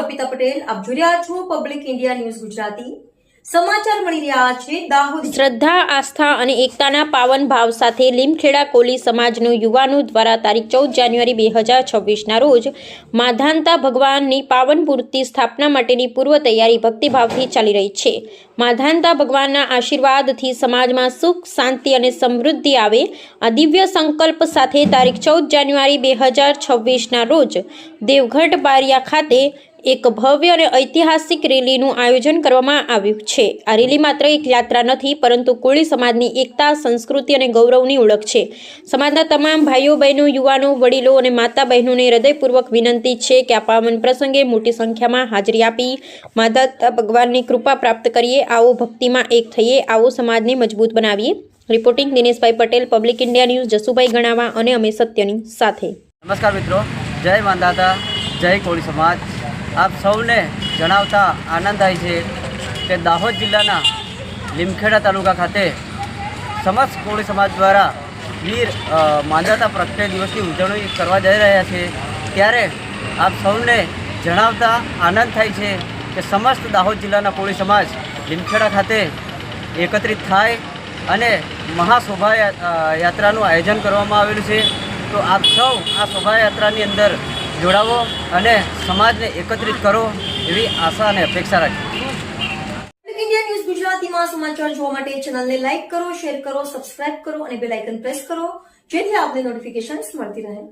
અર્પિતા પટેલ, આપ જોઈ રહ્યા છો પબ્લિક ઇન્ડિયા ન્યૂઝ ગુજરાતી। સમાચાર મળી રહ્યા છે દાહોદ। શ્રદ્ધા, આસ્થા અને એકતાના પાવન ભાવ સાથે લીમખેડા કોલી સમાજનો યુવાનો દ્વારા તારીખ 14 જાન્યુઆરી 2026ના રોજ માધાનતા ભગવાનની પાવન મૂર્તિ સ્થાપના માટેની પૂર્વ તૈયારી ભક્તિભાવથી ચાલી રહી છે। માધાનતા ભગવાનના આશીર્વાદથી સમાજમાં સુખ, શાંતિ અને સમૃદ્ધિ આવે આ દિવ્ય સંકલ્પ સાથે તારીખ 14 જાન્યુઆરી 2026ના રોજ દેવગઢ બારિયા ખાતે એક ભવ્ય અને ઐતિહાસિક રેલીનું આયોજન કરવામાં આવ્યું છે। આ રેલી માત્ર એક યાત્રા નથી, પરંતુ કોળી સમાજની એકતા, સંસ્કૃતિ અને ગૌરવની ઓળખ છે। સમાજના તમામ ભાઈઓ બહેનો, યુવાનો, વડીલો અને માતા બહેનોને હૃદયપૂર્વક વિનંતી છે કે આ પાવન પ્રસંગે મોટી સંખ્યામાં હાજરી આપી માધાતા ભગવાનની કૃપા પ્રાપ્ત કરીએ। આવો ભક્તિમાં એક થઈએ, આવો સમાજને મજબૂત બનાવીએ। Reporting Dineshbhai Patel, public India news, Jasubhai Ganava અને અમે સત્યની સાથે। નમસ્કાર મિત્રો, જય માધાતા, જય કોળી સમાજ। આપ સૌને જણાવતા આનંદ થાય છે કે દાહોદ જિલ્લાના લીમખેડા તાલુકા ખાતે સમસ્ત કોળી સમાજ દ્વારા વીર માધાતા પ્રગટે દિવસની ઉજવણી કરવા જઈ રહ્યા છે। ત્યારે આપ સૌને જણાવતા આનંદ થાય છે કે સમસ્ત દાહોદ જિલ્લાના કોળી સમાજ લીમખેડા ખાતે એકત્રિત થાય અને મહાશોભાયાત્રાનું આયોજન કરવામાં આવેલું છે। તો આપ સૌ આ શોભાયાત્રાની અંદર જોડાવો અને સમાજને એકત્રિત કરો એવી આશા અને અપેક્ષા રાખીએ। પબ્લિક ઇન્ડિયા ન્યૂઝ ગુજરાતીમાં સમાચાર જોવા માટે ચેનલને લાઇક કરો, શેર કરો, સબસ્ક્રાઇબ કરો અને બેલ આઇકન પ્રેસ કરો, જેથી આપને નોટિફિકેશન્સ મળતી રહે।